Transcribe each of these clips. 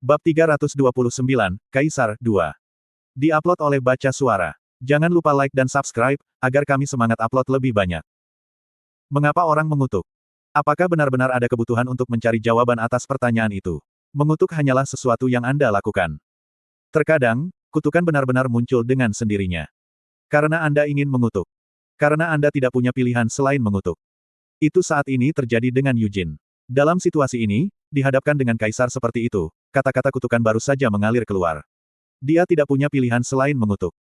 Bab 329, Kaisar 2. Di-upload oleh Baca Suara. Jangan lupa like dan subscribe, agar kami semangat upload lebih banyak. Mengapa orang mengutuk? Apakah benar-benar ada kebutuhan untuk mencari jawaban atas pertanyaan itu? Mengutuk hanyalah sesuatu yang Anda lakukan. Terkadang, kutukan benar-benar muncul dengan sendirinya. Karena Anda ingin mengutuk. Karena Anda tidak punya pilihan selain mengutuk. Itu saat ini terjadi dengan Eugene. Dalam situasi ini, dihadapkan dengan kaisar seperti itu, kata-kata kutukan baru saja mengalir keluar. Dia tidak punya pilihan selain mengutuk.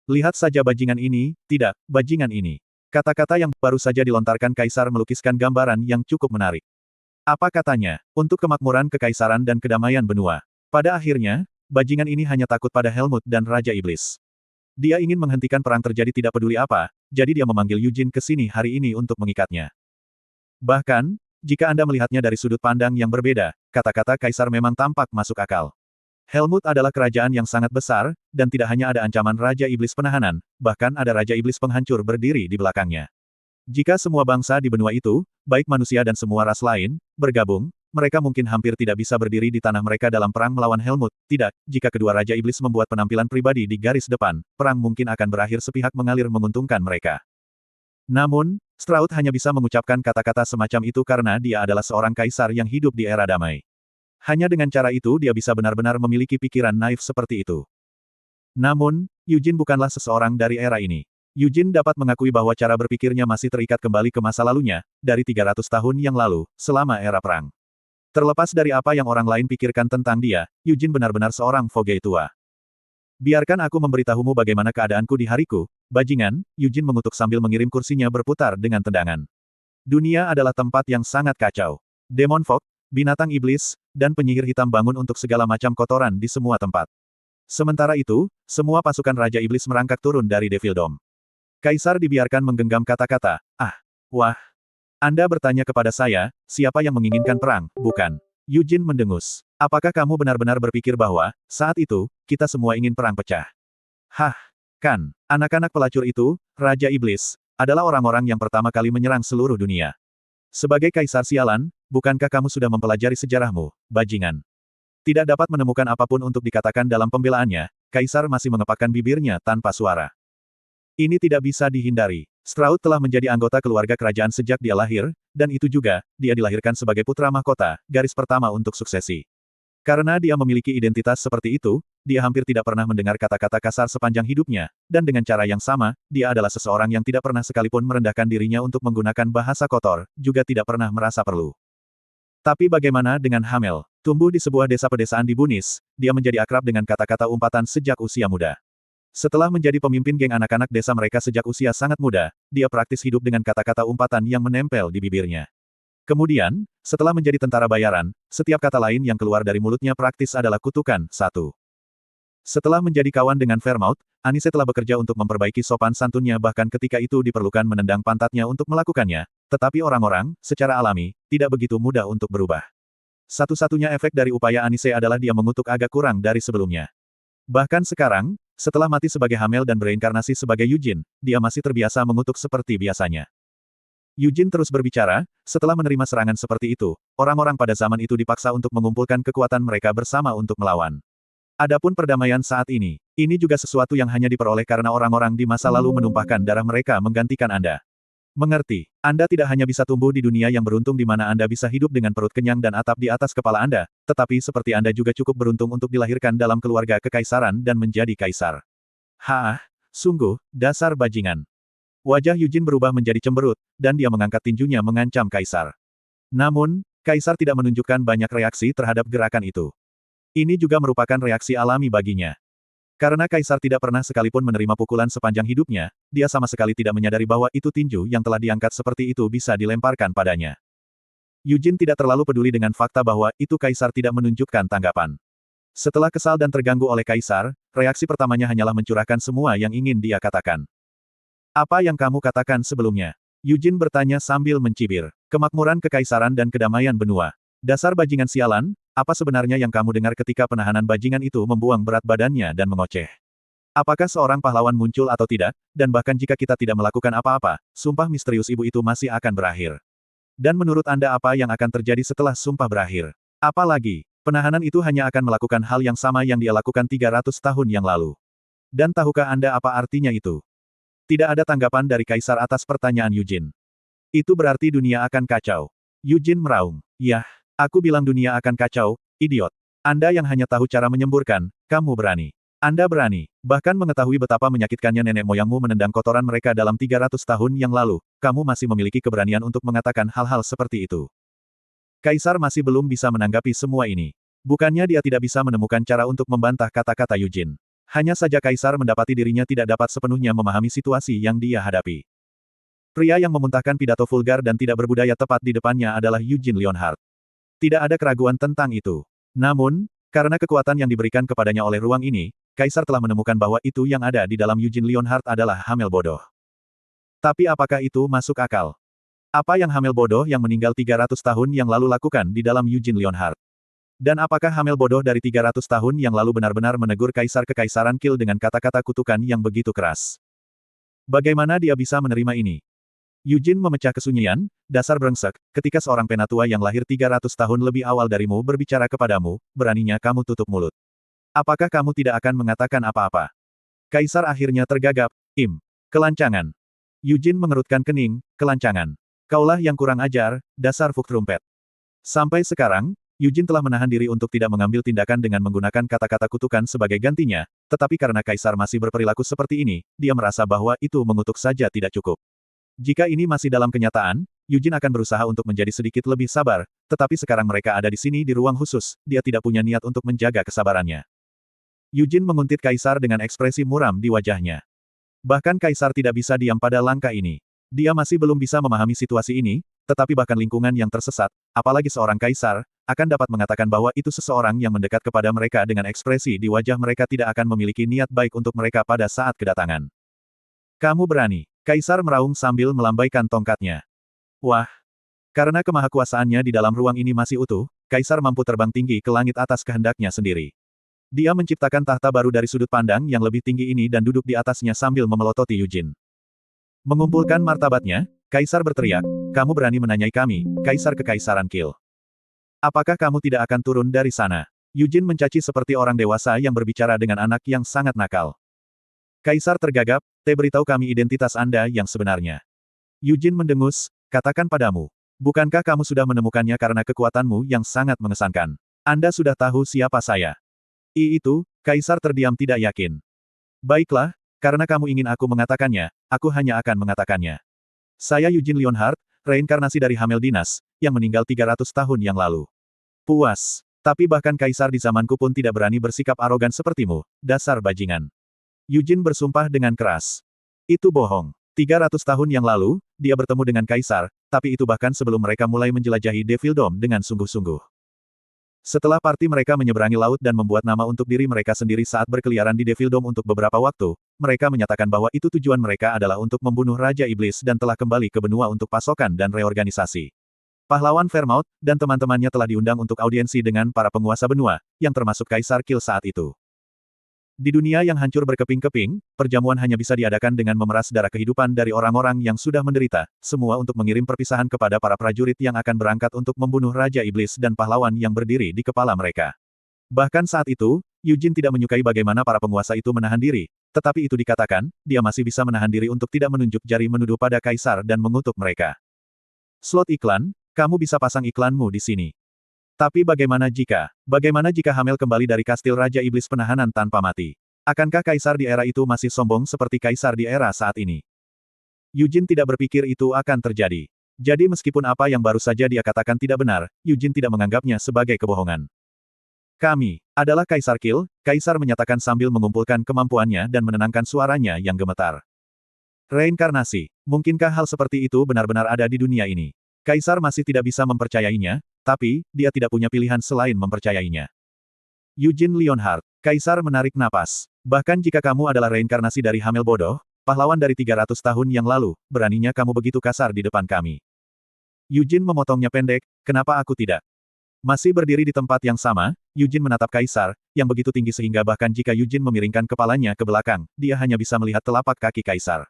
Lihat saja bajingan ini, tidak, bajingan ini. Kata-kata yang baru saja dilontarkan kaisar melukiskan gambaran yang cukup menarik. Apa katanya? Untuk kemakmuran kekaisaran dan kedamaian benua. Pada akhirnya, bajingan ini hanya takut pada Helmut dan Raja Iblis. Dia ingin menghentikan perang terjadi tidak peduli apa, jadi dia memanggil Eugene ke sini hari ini untuk mengikatnya. Bahkan, jika Anda melihatnya dari sudut pandang yang berbeda, kata-kata kaisar memang tampak masuk akal. Helmut adalah kerajaan yang sangat besar, dan tidak hanya ada ancaman Raja Iblis penahanan, bahkan ada Raja Iblis penghancur berdiri di belakangnya. Jika semua bangsa di benua itu, baik manusia dan semua ras lain, bergabung, mereka mungkin hampir tidak bisa berdiri di tanah mereka dalam perang melawan Helmut. Tidak, jika kedua Raja Iblis membuat penampilan pribadi di garis depan, perang mungkin akan berakhir sepihak mengalir menguntungkan mereka. Namun, Strauss hanya bisa mengucapkan kata-kata semacam itu karena dia adalah seorang kaisar yang hidup di era damai. Hanya dengan cara itu dia bisa benar-benar memiliki pikiran naif seperti itu. Namun, Eugene bukanlah seseorang dari era ini. Eugene dapat mengakui bahwa cara berpikirnya masih terikat kembali ke masa lalunya, dari 300 tahun yang lalu, selama era perang. Terlepas dari apa yang orang lain pikirkan tentang dia, Eugene benar-benar seorang Vogel tua. Biarkan aku memberitahumu bagaimana keadaanku di hariku, bajingan, Eugene mengutuk sambil mengirim kursinya berputar dengan tendangan. Dunia adalah tempat yang sangat kacau. Demon Fog, binatang iblis, dan penyihir hitam bangun untuk segala macam kotoran di semua tempat. Sementara itu, semua pasukan Raja Iblis merangkak turun dari Devil Dome. Kaisar dibiarkan menggenggam kata-kata, wah. Anda bertanya kepada saya, siapa yang menginginkan perang, bukan? Eugene mendengus. Apakah kamu benar-benar berpikir bahwa, saat itu, kita semua ingin perang pecah? Kan, anak-anak pelacur itu, Raja Iblis, adalah orang-orang yang pertama kali menyerang seluruh dunia. Sebagai kaisar sialan, bukankah kamu sudah mempelajari sejarahmu, bajingan? Tidak dapat menemukan apapun untuk dikatakan dalam pembelaannya, kaisar masih mengepakkan bibirnya tanpa suara. Ini tidak bisa dihindari. Strauss telah menjadi anggota keluarga kerajaan sejak dia lahir, dan itu juga, dia dilahirkan sebagai putra mahkota, garis pertama untuk suksesi. Karena dia memiliki identitas seperti itu, dia hampir tidak pernah mendengar kata-kata kasar sepanjang hidupnya, dan dengan cara yang sama, dia adalah seseorang yang tidak pernah sekalipun merendahkan dirinya untuk menggunakan bahasa kotor, juga tidak pernah merasa perlu. Tapi bagaimana dengan Hamel? Tumbuh di sebuah desa pedesaan di Bunis, dia menjadi akrab dengan kata-kata umpatan sejak usia muda. Setelah menjadi pemimpin geng anak-anak desa mereka sejak usia sangat muda, dia praktis hidup dengan kata-kata umpatan yang menempel di bibirnya. Kemudian, setelah menjadi tentara bayaran, setiap kata lain yang keluar dari mulutnya praktis adalah kutukan, satu. Setelah menjadi kawan dengan Vermouth, Anise telah bekerja untuk memperbaiki sopan santunnya bahkan ketika itu diperlukan menendang pantatnya untuk melakukannya, tetapi orang-orang, secara alami, tidak begitu mudah untuk berubah. Satu-satunya efek dari upaya Anise adalah dia mengutuk agak kurang dari sebelumnya. Bahkan sekarang, setelah mati sebagai Hamel dan bereinkarnasi sebagai Eugene, dia masih terbiasa mengutuk seperti biasanya. Eugene terus berbicara, setelah menerima serangan seperti itu, orang-orang pada zaman itu dipaksa untuk mengumpulkan kekuatan mereka bersama untuk melawan. Adapun perdamaian saat ini juga sesuatu yang hanya diperoleh karena orang-orang di masa lalu menumpahkan darah mereka menggantikan Anda. Mengerti, Anda tidak hanya bisa tumbuh di dunia yang beruntung di mana Anda bisa hidup dengan perut kenyang dan atap di atas kepala Anda, tetapi seperti Anda juga cukup beruntung untuk dilahirkan dalam keluarga kekaisaran dan menjadi kaisar. Sungguh, dasar bajingan. Wajah Eugene berubah menjadi cemberut, dan dia mengangkat tinjunya mengancam kaisar. Namun, kaisar tidak menunjukkan banyak reaksi terhadap gerakan itu. Ini juga merupakan reaksi alami baginya. Karena kaisar tidak pernah sekalipun menerima pukulan sepanjang hidupnya, dia sama sekali tidak menyadari bahwa itu tinju yang telah diangkat seperti itu bisa dilemparkan padanya. Eugene tidak terlalu peduli dengan fakta bahwa itu kaisar tidak menunjukkan tanggapan. Setelah kesal dan terganggu oleh kaisar, reaksi pertamanya hanyalah mencurahkan semua yang ingin dia katakan. Apa yang kamu katakan sebelumnya? Eugene bertanya sambil mencibir. Kemakmuran kekaisaran dan kedamaian benua. Dasar bajingan sialan, apa sebenarnya yang kamu dengar ketika penahanan bajingan itu membuang berat badannya dan mengoceh? Apakah seorang pahlawan muncul atau tidak, dan bahkan jika kita tidak melakukan apa-apa, sumpah misterius ibu itu masih akan berakhir. Dan menurut Anda apa yang akan terjadi setelah sumpah berakhir? Apalagi, Penahanan itu hanya akan melakukan hal yang sama yang dia lakukan 300 tahun yang lalu. Dan tahukah Anda apa artinya itu? Tidak ada tanggapan dari Kaisar atas pertanyaan Eugene. Itu berarti dunia akan kacau. Eugene meraung. Yah, aku bilang dunia akan kacau, idiot. Anda yang hanya tahu cara menyemburkan, kamu berani. Anda berani, bahkan mengetahui betapa menyakitkannya nenek moyangmu menendang kotoran mereka dalam 300 tahun yang lalu, kamu masih memiliki keberanian untuk mengatakan hal-hal seperti itu. Kaisar masih belum bisa menanggapi semua ini. Bukannya dia tidak bisa menemukan cara untuk membantah kata-kata Eugene. Hanya saja Kaisar mendapati dirinya tidak dapat sepenuhnya memahami situasi yang dia hadapi. Pria yang memuntahkan pidato vulgar dan tidak berbudaya tepat di depannya adalah Eugene Leonhardt. Tidak ada keraguan tentang itu. Namun, karena kekuatan yang diberikan kepadanya oleh ruang ini, Kaisar telah menemukan bahwa itu yang ada di dalam Eugene Leonhardt adalah Hamel bodoh. Tapi apakah itu masuk akal? Apa yang Hamel bodoh yang meninggal 300 tahun yang lalu lakukan di dalam Eugene Leonhardt? Dan apakah Hamel bodoh dari 300 tahun yang lalu benar-benar menegur Kaisar Kekaisaran Kill dengan kata-kata kutukan yang begitu keras? Bagaimana dia bisa menerima ini? Eugene memecah kesunyian, dasar brengsek, ketika seorang penatua yang lahir 300 tahun lebih awal darimu berbicara kepadamu, beraninya kamu tutup mulut. Apakah kamu tidak akan mengatakan apa-apa? Kaisar akhirnya tergagap, kelancangan. Eugene mengerutkan kening, kelancangan. Kaulah yang kurang ajar, dasar fuk trumpet. Sampai sekarang, Eugene telah menahan diri untuk tidak mengambil tindakan dengan menggunakan kata-kata kutukan sebagai gantinya, tetapi karena Kaisar masih berperilaku seperti ini, dia merasa bahwa itu mengutuk saja tidak cukup. Jika ini masih dalam kenyataan, Eugene akan berusaha untuk menjadi sedikit lebih sabar, tetapi sekarang mereka ada di sini di ruang khusus, dia tidak punya niat untuk menjaga kesabarannya. Eugene menguntit Kaisar dengan ekspresi muram di wajahnya. Bahkan Kaisar tidak bisa diam pada langkah ini. Dia masih belum bisa memahami situasi ini, tetapi bahkan lingkungan yang tersesat, apalagi seorang Kaisar, akan dapat mengatakan bahwa itu seseorang yang mendekat kepada mereka dengan ekspresi di wajah mereka tidak akan memiliki niat baik untuk mereka pada saat kedatangan. Kamu berani. Kaisar meraung sambil melambaikan tongkatnya. Wah! Karena kemahakuasaannya di dalam ruang ini masih utuh, Kaisar mampu terbang tinggi ke langit atas kehendaknya sendiri. Dia menciptakan tahta baru dari sudut pandang yang lebih tinggi ini dan duduk di atasnya sambil memelototi Eugene. Mengumpulkan martabatnya, Kaisar berteriak, kamu berani menanyai kami, Kaisar Kekaisaran Kill. Apakah kamu tidak akan turun dari sana? Eugene mencaci seperti orang dewasa yang berbicara dengan anak yang sangat nakal. Kaisar tergagap, beritahu kami identitas Anda yang sebenarnya. Eugene mendengus, katakan padamu. Bukankah kamu sudah menemukannya karena kekuatanmu yang sangat mengesankan? Anda sudah tahu siapa saya. Itu, Kaisar terdiam tidak yakin. Baiklah, karena kamu ingin aku mengatakannya, aku hanya akan mengatakannya. Saya Eugene Leonhardt, reinkarnasi dari Hamel Dinas, yang meninggal 300 tahun yang lalu. Puas. Tapi bahkan Kaisar di zamanku pun tidak berani bersikap arogan sepertimu, dasar bajingan. Eugene bersumpah dengan keras. Itu bohong. 300 tahun yang lalu, dia bertemu dengan Kaisar, tapi itu bahkan sebelum mereka mulai menjelajahi Devil Dome dengan sungguh-sungguh. Setelah parti mereka menyeberangi laut dan membuat nama untuk diri mereka sendiri saat berkeliaran di Devil Dome untuk beberapa waktu, mereka menyatakan bahwa itu tujuan mereka adalah untuk membunuh Raja Iblis dan telah kembali ke benua untuk pasokan dan reorganisasi. Pahlawan Fairmouth dan teman-temannya telah diundang untuk audiensi dengan para penguasa benua, yang termasuk Kaisar Kill saat itu. Di dunia yang hancur berkeping-keping, perjamuan hanya bisa diadakan dengan memeras darah kehidupan dari orang-orang yang sudah menderita, semua untuk mengirim perpisahan kepada para prajurit yang akan berangkat untuk membunuh Raja Iblis dan pahlawan yang berdiri di kepala mereka. Bahkan saat itu, Eugene tidak menyukai bagaimana para penguasa itu menahan diri, tetapi itu dikatakan, dia masih bisa menahan diri untuk tidak menunjuk jari menuduh pada Kaisar dan mengutuk mereka. Slot iklan, kamu bisa pasang iklanmu di sini. Tapi bagaimana jika Hamel kembali dari kastil Raja Iblis penahanan tanpa mati? Akankah Kaisar di era itu masih sombong seperti Kaisar di era saat ini? Eugene tidak berpikir itu akan terjadi. Jadi meskipun apa yang baru saja dia katakan tidak benar, Eugene tidak menganggapnya sebagai kebohongan. Kami adalah Kaisar Kill, Kaisar menyatakan sambil mengumpulkan kemampuannya dan menenangkan suaranya yang gemetar. Reinkarnasi. Mungkinkah hal seperti itu benar-benar ada di dunia ini? Kaisar masih tidak bisa mempercayainya, tapi, dia tidak punya pilihan selain mempercayainya. Eugene Leonhardt. Kaisar menarik napas. Bahkan jika kamu adalah reinkarnasi dari Hamel bodoh, pahlawan dari 300 tahun yang lalu, beraninya kamu begitu kasar di depan kami. Eugene memotongnya pendek, kenapa aku tidak? Masih berdiri di tempat yang sama, Eugene menatap Kaisar, yang begitu tinggi sehingga bahkan jika Eugene memiringkan kepalanya ke belakang, dia hanya bisa melihat telapak kaki Kaisar.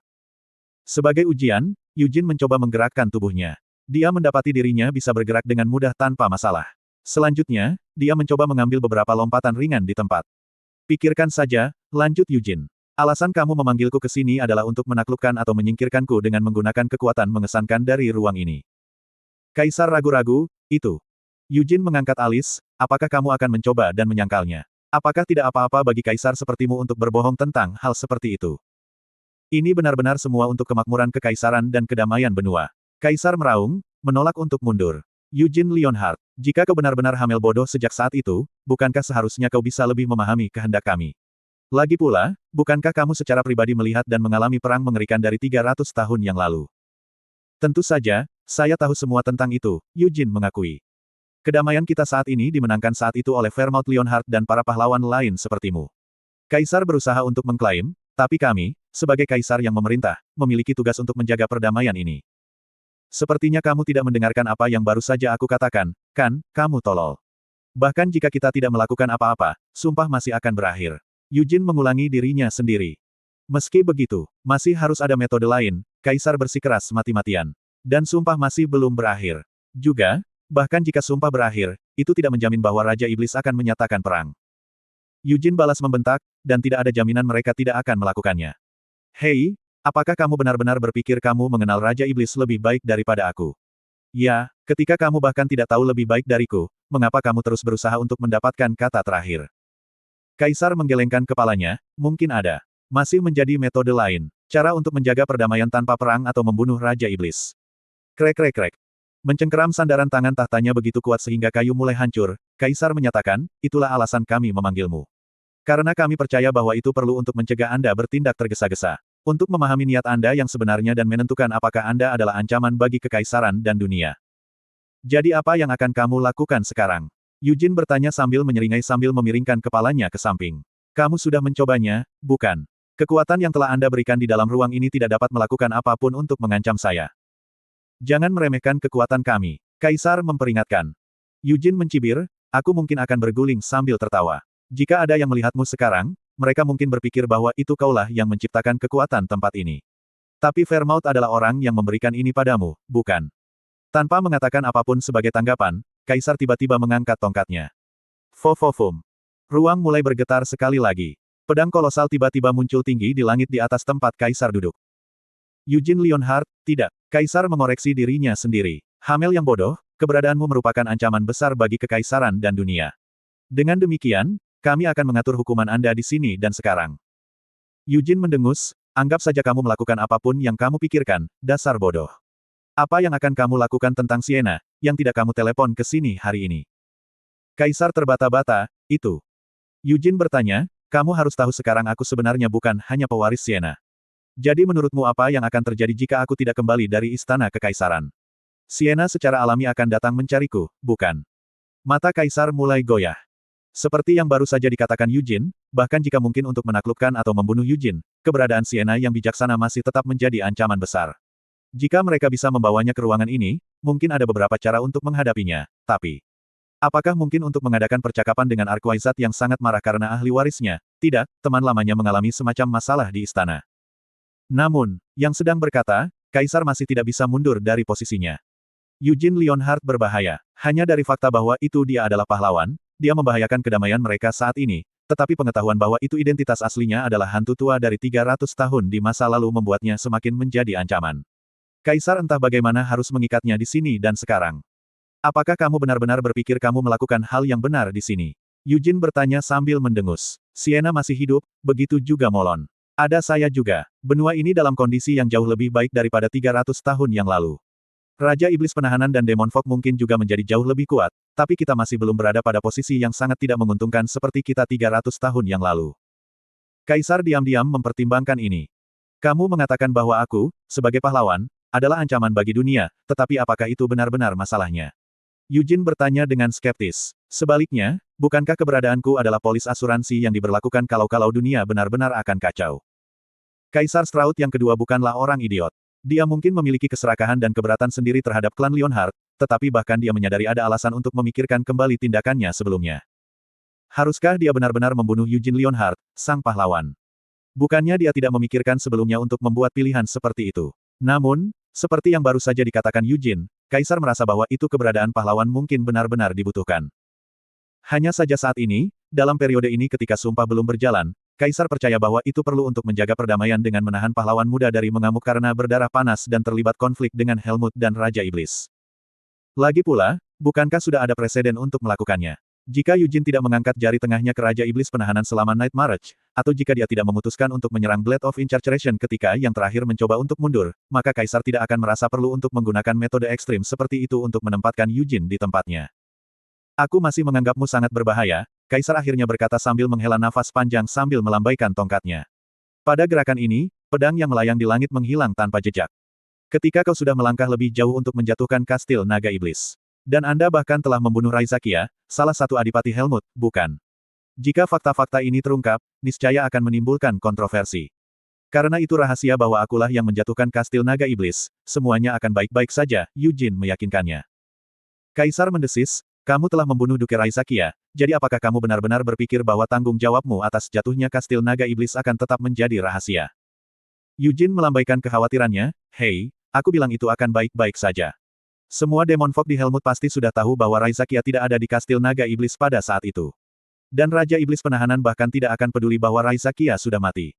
Sebagai ujian, Eugene mencoba menggerakkan tubuhnya. Dia mendapati dirinya bisa bergerak dengan mudah tanpa masalah. Selanjutnya, dia mencoba mengambil beberapa lompatan ringan di tempat. Pikirkan saja, lanjut Yujin. Alasan kamu memanggilku ke sini adalah untuk menaklukkan atau menyingkirkanku dengan menggunakan kekuatan mengesankan dari ruang ini. Kaisar ragu-ragu, itu. Yujin mengangkat alis, apakah kamu akan mencoba dan menyangkalnya? Apakah tidak apa-apa bagi kaisar sepertimu untuk berbohong tentang hal seperti itu? Ini benar-benar semua untuk kemakmuran kekaisaran dan kedamaian benua. Kaisar meraung, menolak untuk mundur. Eugene Leonhardt, jika kau benar-benar hamil bodoh sejak saat itu, bukankah seharusnya kau bisa lebih memahami kehendak kami? Lagi pula, bukankah kamu secara pribadi melihat dan mengalami perang mengerikan dari 300 tahun yang lalu? Tentu saja, saya tahu semua tentang itu, Eugene mengakui. Kedamaian kita saat ini dimenangkan saat itu oleh Vermouth Leonhardt dan para pahlawan lain sepertimu. Kaisar berusaha untuk mengklaim, tapi kami, sebagai kaisar yang memerintah, memiliki tugas untuk menjaga perdamaian ini. Sepertinya kamu tidak mendengarkan apa yang baru saja aku katakan, kan, kamu tolol. Bahkan jika kita tidak melakukan apa-apa, sumpah masih akan berakhir. Eugene mengulangi dirinya sendiri. Meski begitu, masih harus ada metode lain, Kaisar bersikeras mati-matian. Dan sumpah masih belum berakhir. Juga, bahkan jika sumpah berakhir, itu tidak menjamin bahwa Raja Iblis akan menyatakan perang. Eugene balas membentak, dan tidak ada jaminan mereka tidak akan melakukannya. Hei, apakah kamu benar-benar berpikir kamu mengenal Raja Iblis lebih baik daripada aku? Ya, ketika kamu bahkan tidak tahu lebih baik dariku, mengapa kamu terus berusaha untuk mendapatkan kata terakhir? Kaisar menggelengkan kepalanya, mungkin ada. Masih menjadi metode lain. Cara untuk menjaga perdamaian tanpa perang atau membunuh Raja Iblis. Krek-krek-krek. Mencengkeram sandaran tangan tahtanya begitu kuat sehingga kayu mulai hancur, Kaisar menyatakan, itulah alasan kami memanggilmu. Karena kami percaya bahwa itu perlu untuk mencegah Anda bertindak tergesa-gesa. Untuk memahami niat Anda yang sebenarnya dan menentukan apakah Anda adalah ancaman bagi kekaisaran dan dunia. Jadi apa yang akan kamu lakukan sekarang? Eugene bertanya sambil menyeringai sambil memiringkan kepalanya ke samping. Kamu sudah mencobanya, bukan? Kekuatan yang telah Anda berikan di dalam ruang ini tidak dapat melakukan apapun untuk mengancam saya. Jangan meremehkan kekuatan kami. Kaisar memperingatkan. Eugene mencibir, aku mungkin akan berguling sambil tertawa. Jika ada yang melihatmu sekarang, mereka mungkin berpikir bahwa itu kaulah yang menciptakan kekuatan tempat ini. Tapi Vermouth adalah orang yang memberikan ini padamu, bukan? Tanpa mengatakan apapun sebagai tanggapan, Kaisar tiba-tiba mengangkat tongkatnya. Fofofum. Ruang mulai bergetar sekali lagi. Pedang kolosal tiba-tiba muncul tinggi di langit di atas tempat Kaisar duduk. Eugene Leonhardt, tidak. Kaisar mengoreksi dirinya sendiri. Hamil yang bodoh, keberadaanmu merupakan ancaman besar bagi kekaisaran dan dunia. Dengan demikian, kami akan mengatur hukuman Anda di sini dan sekarang. Eugene mendengus, anggap saja kamu melakukan apapun yang kamu pikirkan, dasar bodoh. Apa yang akan kamu lakukan tentang Sienna, yang tidak kamu telepon ke sini hari ini? Kaisar terbata-bata, itu. Eugene bertanya, kamu harus tahu sekarang aku sebenarnya bukan hanya pewaris Sienna. Jadi menurutmu apa yang akan terjadi jika aku tidak kembali dari istana kekaisaran? Sienna secara alami akan datang mencariku, bukan? Mata Kaisar mulai goyah. Seperti yang baru saja dikatakan Eugene, bahkan jika mungkin untuk menaklukkan atau membunuh Eugene, keberadaan Sienna yang bijaksana masih tetap menjadi ancaman besar. Jika mereka bisa membawanya ke ruangan ini, mungkin ada beberapa cara untuk menghadapinya, tapi... Apakah mungkin untuk mengadakan percakapan dengan Arquaizat yang sangat marah karena ahli warisnya? Tidak, teman lamanya mengalami semacam masalah di istana. Namun, yang sedang berkata, Kaisar masih tidak bisa mundur dari posisinya. Eugene Leonhardt berbahaya. Hanya dari fakta bahwa itu dia adalah pahlawan, dia membahayakan kedamaian mereka saat ini, tetapi pengetahuan bahwa itu identitas aslinya adalah hantu tua dari 300 tahun di masa lalu membuatnya semakin menjadi ancaman. Kaisar entah bagaimana harus mengikatnya di sini dan sekarang. Apakah kamu benar-benar berpikir kamu melakukan hal yang benar di sini? Eugene bertanya sambil mendengus. Sienna masih hidup, begitu juga Molon. Ada saya juga. Benua ini dalam kondisi yang jauh lebih baik daripada 300 tahun yang lalu. Raja Iblis Penahanan dan Demon Fog mungkin juga menjadi jauh lebih kuat, tapi kita masih belum berada pada posisi yang sangat tidak menguntungkan seperti kita 300 tahun yang lalu. Kaisar diam-diam mempertimbangkan ini. Kamu mengatakan bahwa aku, sebagai pahlawan, adalah ancaman bagi dunia, tetapi apakah itu benar-benar masalahnya? Eugene bertanya dengan skeptis. Sebaliknya, bukankah keberadaanku adalah polis asuransi yang diberlakukan kalau dunia benar-benar akan kacau? Kaisar Stroud yang kedua bukanlah orang idiot. Dia mungkin memiliki keserakahan dan keberatan sendiri terhadap klan Leonhardt, tetapi bahkan dia menyadari ada alasan untuk memikirkan kembali tindakannya sebelumnya. Haruskah dia benar-benar membunuh Eugene Leonhardt, sang pahlawan? Bukannya dia tidak memikirkan sebelumnya untuk membuat pilihan seperti itu. Namun, seperti yang baru saja dikatakan Eugene, Kaisar merasa bahwa itu keberadaan pahlawan mungkin benar-benar dibutuhkan. Hanya saja saat ini, dalam periode ini ketika sumpah belum berjalan, Kaisar percaya bahwa itu perlu untuk menjaga perdamaian dengan menahan pahlawan muda dari mengamuk karena berdarah panas dan terlibat konflik dengan Helmut dan Raja Iblis. Lagi pula, bukankah sudah ada presiden untuk melakukannya? Jika Yujin tidak mengangkat jari tengahnya ke Raja Iblis penahanan selama Night March, atau jika dia tidak memutuskan untuk menyerang Blade of Incarceration ketika yang terakhir mencoba untuk mundur, maka Kaisar tidak akan merasa perlu untuk menggunakan metode ekstrim seperti itu untuk menempatkan Yujin di tempatnya. Aku masih menganggapmu sangat berbahaya, Kaisar akhirnya berkata sambil menghela nafas panjang sambil melambaikan tongkatnya. Pada gerakan ini, pedang yang melayang di langit menghilang tanpa jejak. Ketika kau sudah melangkah lebih jauh untuk menjatuhkan kastil naga iblis. Dan Anda bahkan telah membunuh Raizakia, salah satu adipati Helmut, bukan? Jika fakta-fakta ini terungkap, niscaya akan menimbulkan kontroversi. Karena itu rahasia bahwa akulah yang menjatuhkan kastil naga iblis, semuanya akan baik-baik saja, Yujin meyakinkannya. Kaisar mendesis, kamu telah membunuh Duke Raizakia, jadi apakah kamu benar-benar berpikir bahwa tanggung jawabmu atas jatuhnya kastil naga iblis akan tetap menjadi rahasia? Yujin melambaikan kekhawatirannya, hei, aku bilang itu akan baik-baik saja. Semua Demon Folk di Helmut pasti sudah tahu bahwa Raizakia tidak ada di kastil naga iblis pada saat itu. Dan Raja Iblis Penahanan bahkan tidak akan peduli bahwa Raizakia sudah mati.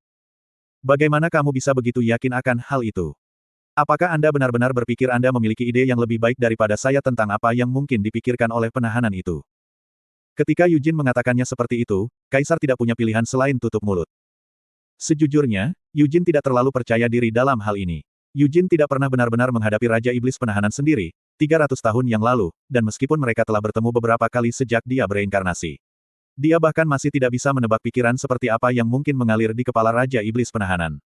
Bagaimana kamu bisa begitu yakin akan hal itu? Apakah Anda benar-benar berpikir Anda memiliki ide yang lebih baik daripada saya tentang apa yang mungkin dipikirkan oleh penahanan itu? Ketika Yujin mengatakannya seperti itu, Kaisar tidak punya pilihan selain tutup mulut. Sejujurnya, Yujin tidak terlalu percaya diri dalam hal ini. Yujin tidak pernah benar-benar menghadapi Raja Iblis Penahanan sendiri, 300 tahun yang lalu, dan meskipun mereka telah bertemu beberapa kali sejak dia bereinkarnasi. Dia bahkan masih tidak bisa menebak pikiran seperti apa yang mungkin mengalir di kepala Raja Iblis Penahanan.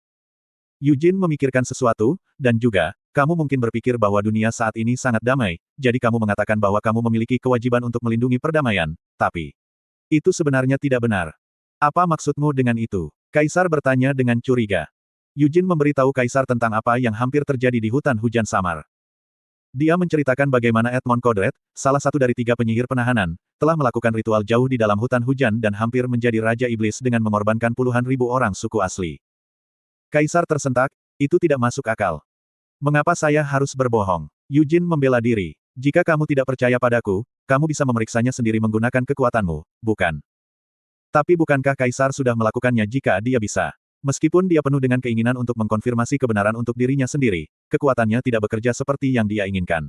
Yujin memikirkan sesuatu, dan juga, kamu mungkin berpikir bahwa dunia saat ini sangat damai, jadi kamu mengatakan bahwa kamu memiliki kewajiban untuk melindungi perdamaian, tapi itu sebenarnya tidak benar. Apa maksudmu dengan itu? Kaisar bertanya dengan curiga. Yujin memberitahu Kaisar tentang apa yang hampir terjadi di hutan hujan samar. Dia menceritakan bagaimana Edmond Kodret, salah satu dari 3 penyihir penahanan, telah melakukan ritual jauh di dalam hutan hujan dan hampir menjadi Raja Iblis dengan mengorbankan puluhan ribu orang suku asli. Kaisar tersentak, itu tidak masuk akal. Mengapa saya harus berbohong? Yujin membela diri. Jika kamu tidak percaya padaku, kamu bisa memeriksanya sendiri menggunakan kekuatanmu, bukan? Tapi bukankah Kaisar sudah melakukannya jika dia bisa? Meskipun dia penuh dengan keinginan untuk mengkonfirmasi kebenaran untuk dirinya sendiri, kekuatannya tidak bekerja seperti yang dia inginkan.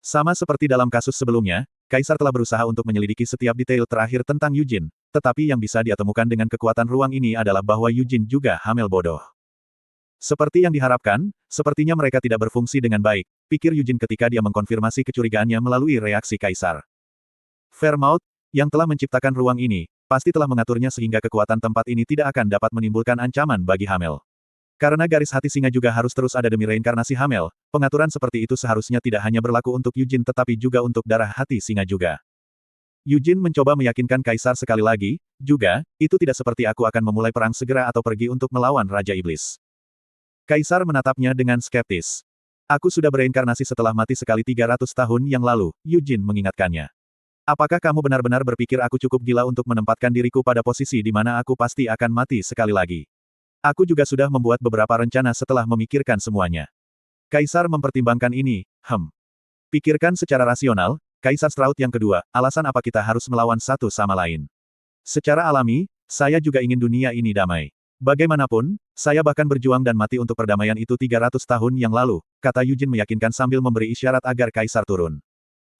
Sama seperti dalam kasus sebelumnya, Kaisar telah berusaha untuk menyelidiki setiap detail terakhir tentang Yujin, tetapi yang bisa dia temukan dengan kekuatan ruang ini adalah bahwa Yujin juga hamil bodoh. Seperti yang diharapkan, sepertinya mereka tidak berfungsi dengan baik, pikir Yujin ketika dia mengkonfirmasi kecurigaannya melalui reaksi Kaisar. Fairmouth, yang telah menciptakan ruang ini, pasti telah mengaturnya sehingga kekuatan tempat ini tidak akan dapat menimbulkan ancaman bagi Hamel. Karena garis hati singa juga harus terus ada demi reinkarnasi Hamel, pengaturan seperti itu seharusnya tidak hanya berlaku untuk Yujin tetapi juga untuk darah hati singa juga. Yujin mencoba meyakinkan Kaisar sekali lagi, juga, itu tidak seperti aku akan memulai perang segera atau pergi untuk melawan Raja Iblis. Kaisar menatapnya dengan skeptis. Aku sudah bereinkarnasi setelah mati sekali 300 tahun yang lalu, Yujin mengingatkannya. Apakah kamu benar-benar berpikir aku cukup gila untuk menempatkan diriku pada posisi di mana aku pasti akan mati sekali lagi? Aku juga sudah membuat beberapa rencana setelah memikirkan semuanya. Kaisar mempertimbangkan ini, Pikirkan secara rasional, Kaisar Stroud yang kedua, alasan apa kita harus melawan satu sama lain? Secara alami, saya juga ingin dunia ini damai. Bagaimanapun, saya bahkan berjuang dan mati untuk perdamaian itu 300 tahun yang lalu, kata Yujin meyakinkan sambil memberi isyarat agar Kaisar turun.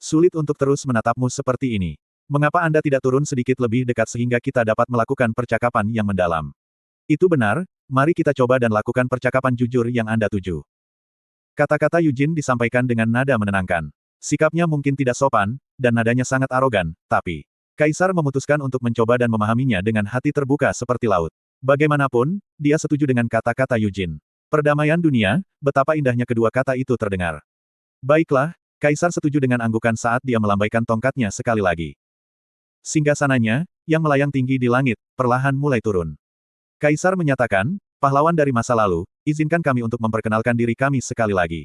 Sulit untuk terus menatapmu seperti ini. Mengapa Anda tidak turun sedikit lebih dekat sehingga kita dapat melakukan percakapan yang mendalam? Itu benar, mari kita coba dan lakukan percakapan jujur yang Anda tuju. Kata-kata Yujin disampaikan dengan nada menenangkan. Sikapnya mungkin tidak sopan, dan nadanya sangat arogan, tapi Kaisar memutuskan untuk mencoba dan memahaminya dengan hati terbuka seperti laut. Bagaimanapun, dia setuju dengan kata-kata Yujin. Perdamaian dunia, betapa indahnya kedua kata itu terdengar. Baiklah, Kaisar setuju dengan anggukan saat dia melambaikan tongkatnya sekali lagi. Singgasananya, yang melayang tinggi di langit, perlahan mulai turun. Kaisar menyatakan, pahlawan dari masa lalu, izinkan kami untuk memperkenalkan diri kami sekali lagi.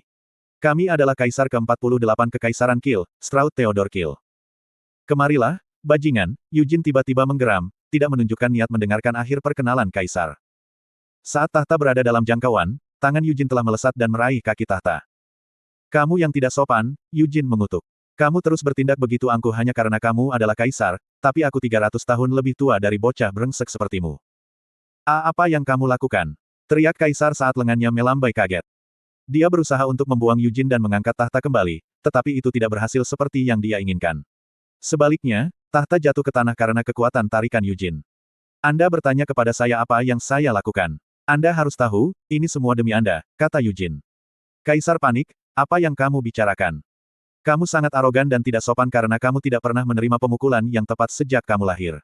Kami adalah Kaisar ke-48 Kekaisaran Qil, Stroud Theodore Qil. Kemarilah, bajingan, Yujin tiba-tiba menggeram, tidak menunjukkan niat mendengarkan akhir perkenalan Kaisar. Saat tahta berada dalam jangkauan, tangan Yujin telah melesat dan meraih kaki tahta. Kamu yang tidak sopan, Yujin mengutuk. Kamu terus bertindak begitu angkuh hanya karena kamu adalah kaisar, tapi aku 300 tahun lebih tua dari bocah brengsek sepertimu. Apa yang kamu lakukan? Teriak kaisar saat lengannya melambai kaget. Dia berusaha untuk membuang Yujin dan mengangkat tahta kembali, tetapi itu tidak berhasil seperti yang dia inginkan. Sebaliknya, tahta jatuh ke tanah karena kekuatan tarikan Yujin. Anda bertanya kepada saya apa yang saya lakukan. Anda harus tahu, ini semua demi Anda, kata Yujin. Kaisar panik, apa yang kamu bicarakan? Kamu sangat arogan dan tidak sopan karena kamu tidak pernah menerima pemukulan yang tepat sejak kamu lahir.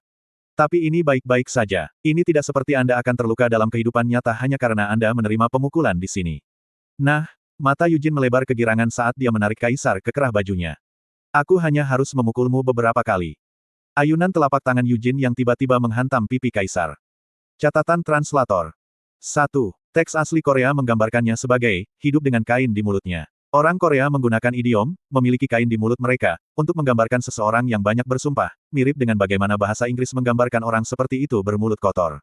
Tapi ini baik-baik saja. Ini tidak seperti Anda akan terluka dalam kehidupan nyata hanya karena Anda menerima pemukulan di sini. Nah, mata Yujin melebar kegirangan saat dia menarik kaisar ke kerah bajunya. Aku hanya harus memukulmu beberapa kali. Ayunan telapak tangan Yujin yang tiba-tiba menghantam pipi kaisar. Catatan translator. 1. Teks asli Korea menggambarkannya sebagai, hidup dengan kain di mulutnya. Orang Korea menggunakan idiom, memiliki kain di mulut mereka, untuk menggambarkan seseorang yang banyak bersumpah, mirip dengan bagaimana bahasa Inggris menggambarkan orang seperti itu bermulut kotor.